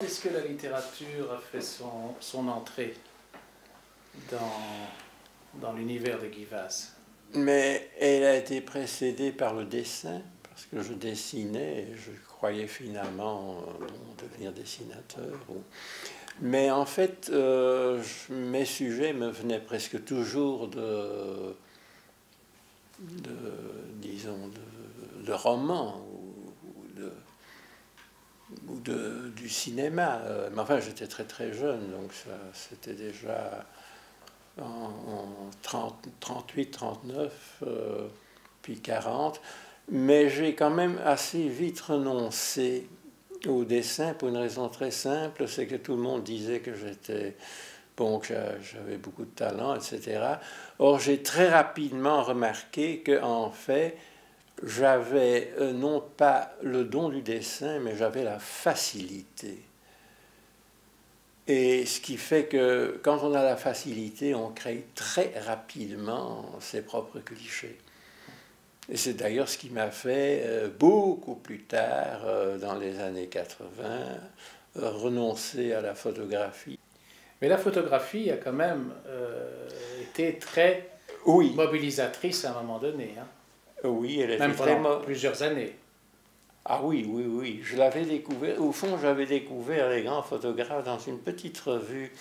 Est-ce que la littérature a fait son entrée dans l'univers de Guy Vasse? Mais elle a été précédée par le dessin, parce que je dessinais et je croyais finalement devenir dessinateur. Mais en fait, mes sujets me venaient presque toujours disons, de romans du cinéma. Mais enfin, j'étais très très jeune, donc c'était déjà en 38, 39, puis 40. Mais j'ai quand même assez vite renoncé au dessin pour une raison très simple, c'est que tout le monde disait que j'étais bon, que j'avais beaucoup de talent, etc. Or, j'ai très rapidement remarqué que, en fait, j'avais non pas le don du dessin, mais j'avais la facilité. Et ce qui fait que quand on a la facilité, on crée très rapidement ses propres clichés. Et c'est d'ailleurs ce qui m'a fait, beaucoup plus tard, dans les années 80, renoncer à la photographie. Mais la photographie a quand même été très Oui, mobilisatrice à un moment donné, hein? oui, elle était Même très... pendant plusieurs années. Ah oui, oui, oui. Je l'avais découvert. Au fond, j'avais découvert les grands photographes dans une petite revue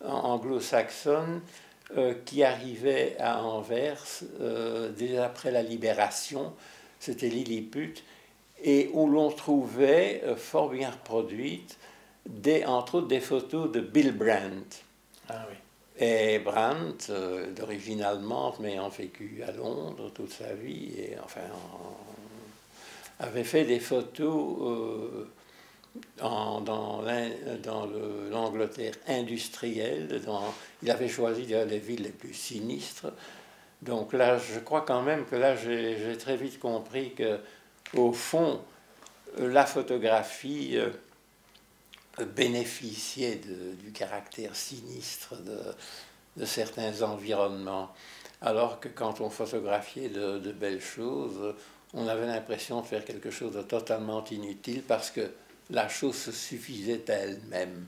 anglo-saxonne qui arrivait à Anvers dès après la Libération. C'était Lilliput. Et où l'on trouvait, fort bien reproduites, entre autres des photos de Bill Brandt. Ah oui. Et Brandt, d'origine allemande, mais ayant vécu à Londres toute sa vie, et enfin, avait fait des photos dans l'Angleterre industrielle. Il avait choisi les villes les plus sinistres. Donc là, je crois quand même que là, j'ai très vite compris que, au fond, la photographie bénéficiait du caractère sinistre de certains environnements, alors que quand on photographiait de belles choses, on avait l'impression de faire quelque chose de totalement inutile parce que la chose se suffisait à elle-même.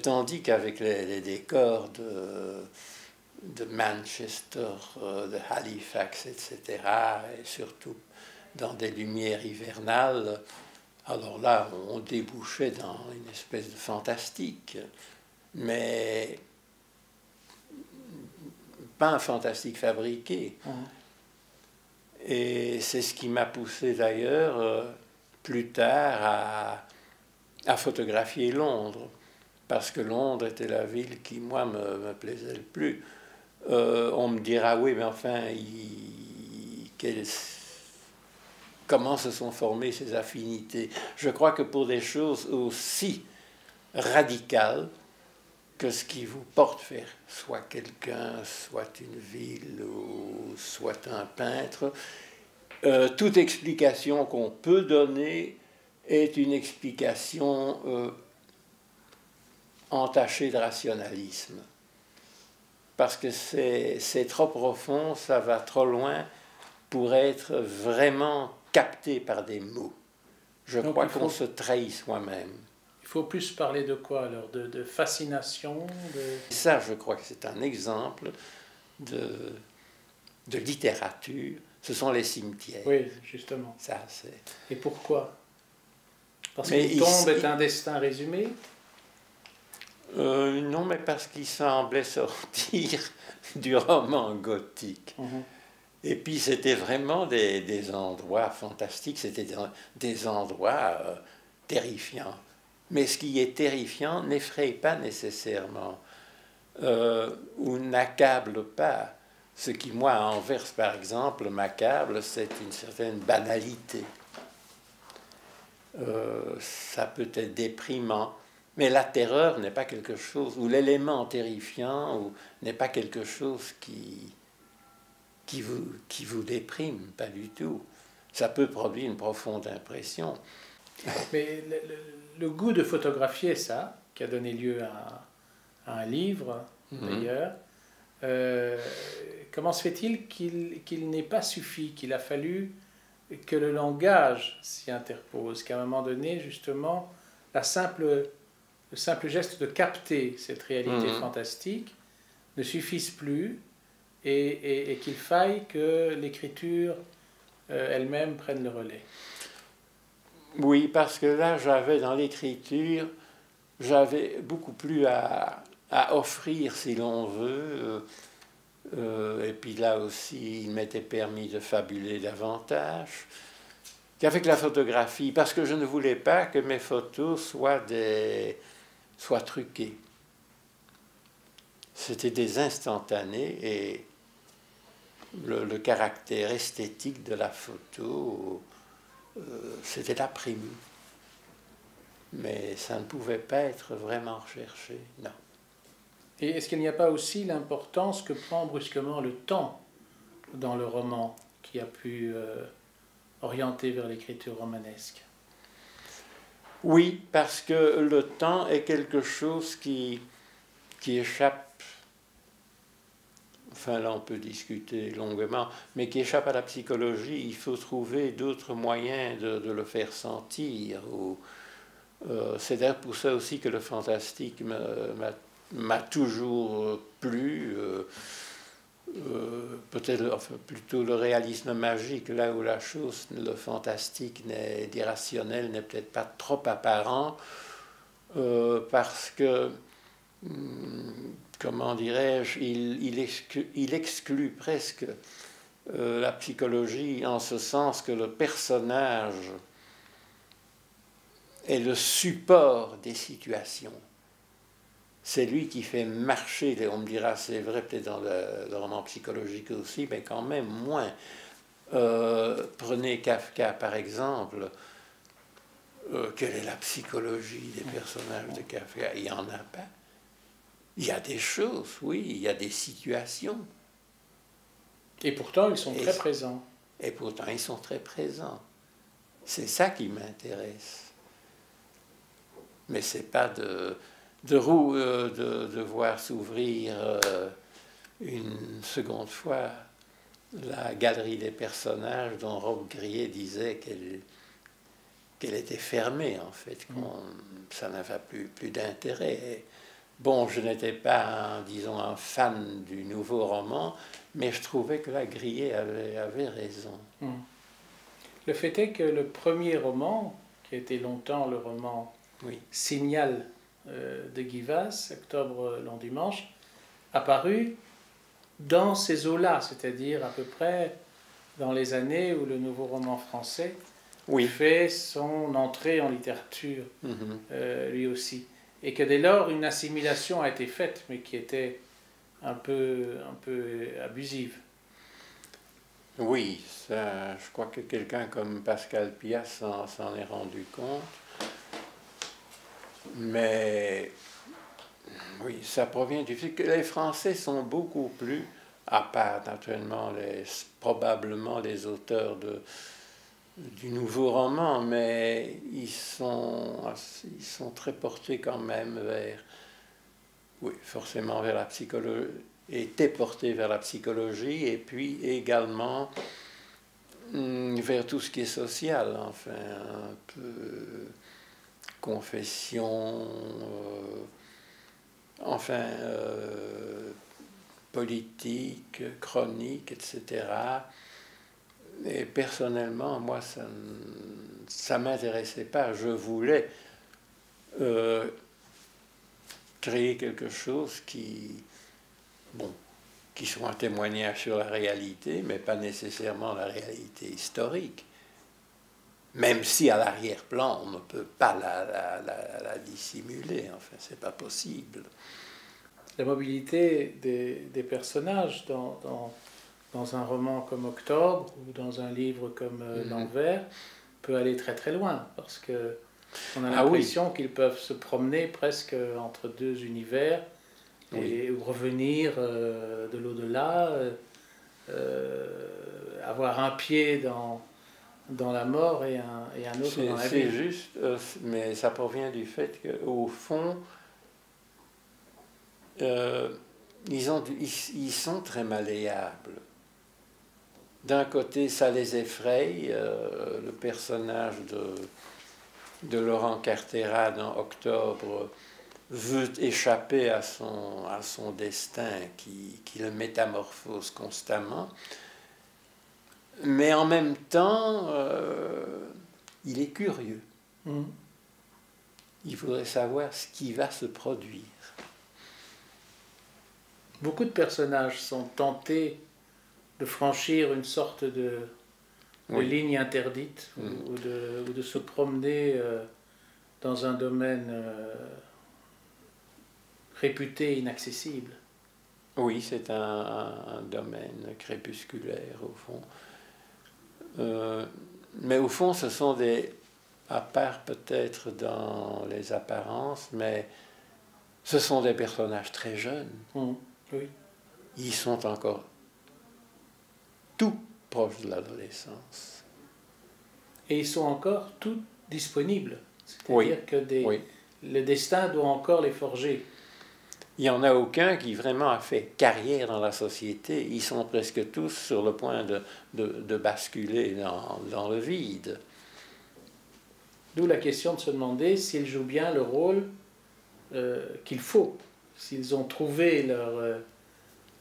Tandis qu'avec les décors de Manchester, de Halifax, etc., et surtout dans des lumières hivernales, alors là, on débouchait dans une espèce de fantastique, mais pas un fantastique fabriqué. Et c'est ce qui m'a poussé d'ailleurs plus tard à photographier Londres, parce que Londres était la ville qui, moi, me plaisait le plus. On me dira, oui, mais enfin, comment se sont formées ces affinités? Je crois que pour des choses aussi radicales que ce qui vous porte vers soit quelqu'un, soit une ville, ou soit un peintre, toute explication qu'on peut donner est une explication entachée de rationalisme. Parce que c'est trop profond, ça va trop loin pour être vraiment capté par des mots. Je crois qu'on se trahit soi-même. Il faut plus parler de quoi alors? De fascination Ça, je crois que c'est un exemple de littérature. Ce sont les cimetières. Oui, justement. Ça, et pourquoi? Parce qu'une tombe est un destin résumé? Non, mais parce qu'il semblait sortir du roman gothique. Et puis c'était vraiment des endroits fantastiques, c'était des endroits terrifiants. Mais ce qui est terrifiant n'effraie pas nécessairement ou n'accable pas. Ce qui, moi, à Anvers, par exemple, m'accable, c'est une certaine banalité. Ça peut être déprimant, mais la terreur n'est pas quelque chose, ou l'élément terrifiant n'est pas quelque chose qui vous déprime, pas du tout. Ça peut produire une profonde impression. Mais le goût de photographier ça, qui a donné lieu à un livre, d'ailleurs, comment se fait-il qu'il n'ait pas suffi, qu'il a fallu que le langage s'y interpose, qu'à un moment donné, justement, le simple geste de capter cette réalité fantastique ne suffise plus et qu'il faille que l'écriture elle-même prenne le relais. Oui, parce que là, dans l'écriture, j'avais beaucoup plus à offrir, si l'on veut. Et puis là aussi, il m'était permis de fabuler davantage qu'avec la photographie, parce que je ne voulais pas que mes photos soient truquées. C'était des instantanés et le caractère esthétique de la photo, c'était la prime. Mais ça ne pouvait pas être vraiment recherché, non. Et est-ce qu'il n'y a pas aussi l'importance que prend brusquement le temps dans le roman qui a pu orienter vers l'écriture romanesque? Oui, parce que le temps est quelque chose qui échappe, enfin là on peut discuter longuement, mais qui échappe à la psychologie. Il faut trouver d'autres moyens de le faire sentir. C'est d'ailleurs pour ça aussi que le fantastique m'a toujours plu, peut-être enfin, plutôt le réalisme magique, là où la chose, le fantastique, d'irrationnel n'est peut-être pas trop apparent, parce que, comment dirais-je, il exclut presque la psychologie en ce sens que le personnage est le support des situations. C'est lui qui fait marcher, on me dira, c'est vrai peut-être dans le roman psychologique aussi, mais quand même moins. Prenez Kafka par exemple. Quelle est la psychologie des personnages de Kafka? Il n'y en a pas. Il y a des choses, oui, il y a des situations. Et pourtant, ils sont très présents. Et pourtant, ils sont très présents. C'est ça qui m'intéresse. Mais c'est pas de voir s'ouvrir une seconde fois la galerie des personnages dont Rob Grier disait qu'elle était fermée, en fait, ça n'avait plus d'intérêt. Bon, je n'étais pas, disons, un fan du nouveau roman, mais je trouvais que la Grier avait raison. Le fait est que le premier roman, qui a été longtemps le roman Signal de Guy Vasse, Octobre long dimanche, apparu dans ces eaux-là, c'est-à-dire à peu près dans les années où le nouveau roman français fait son entrée en littérature, lui aussi. Et que dès lors, une assimilation a été faite, mais qui était un peu abusive. Oui, ça, je crois que quelqu'un comme Pascal Piat s'en est rendu compte. Mais oui, ça provient du fait que les Français sont beaucoup plus, à part naturellement probablement les auteurs du nouveau roman, mais ils sont très portés quand même vers, oui, forcément vers la psychologie, étaient portés vers la psychologie, et puis également vers tout ce qui est social, enfin, un peu confession, politique, chronique, etc. Et personnellement, moi, ça ne m'intéressait pas. Je voulais créer quelque chose qui soit un témoignage sur la réalité, mais pas nécessairement la réalité historique. Même si à l'arrière-plan, on ne peut pas la dissimuler, enfin, c'est pas possible. La mobilité des personnages dans un roman comme Octobre ou dans un livre comme L'Envers peut aller très très loin, parce qu'on a l'impression qu'ils peuvent se promener presque entre deux univers et revenir de l'au-delà, avoir un pied dans la mort et un autre dans la vie. C'est juste, mais ça provient du fait qu'au fond, ils sont très malléables. D'un côté, ça les effraie, le personnage de Laurent Cartera dans Octobre veut échapper à son destin qui le métamorphose constamment, mais en même temps, il est curieux. Il voudrait savoir ce qui va se produire. Beaucoup de personnages sont tentés de franchir une sorte de ligne interdite ou de se promener dans un domaine réputé inaccessible. Oui, c'est un domaine crépusculaire au fond. Mais au fond, ce sont à part peut-être dans les apparences, mais ce sont des personnages très jeunes. Oui. Ils sont encore tout proches de l'adolescence. Et ils sont encore tout disponibles. C'est-à-dire que le destin doit encore les forger. Il n'y en a aucun qui vraiment a fait carrière dans la société. Ils sont presque tous sur le point de basculer dans le vide. D'où la question de se demander s'ils jouent bien le rôle qu'il faut, s'ils ont trouvé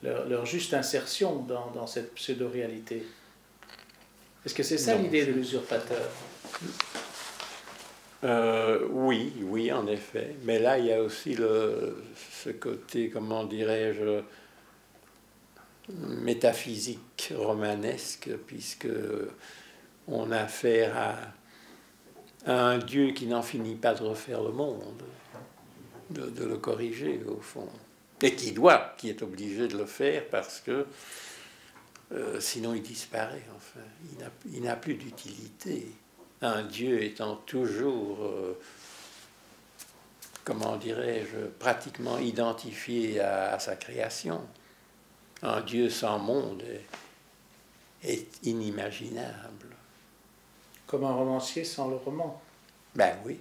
leur juste insertion dans cette pseudo-réalité. Est-ce que c'est ça l'idée de l'usurpateur? Oui, en effet. Mais là, il y a aussi ce côté, comment dirais-je, métaphysique, romanesque, puisque on a affaire à un Dieu qui n'en finit pas de refaire le monde, de le corriger, au fond. Et qui est obligé de le faire parce que sinon il disparaît, enfin. Il n'a plus d'utilité. Un Dieu étant toujours, comment dirais-je, pratiquement identifié à sa création. Un Dieu sans monde est inimaginable. Comme un romancier sans le roman. Ben oui,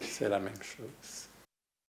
c'est la même chose.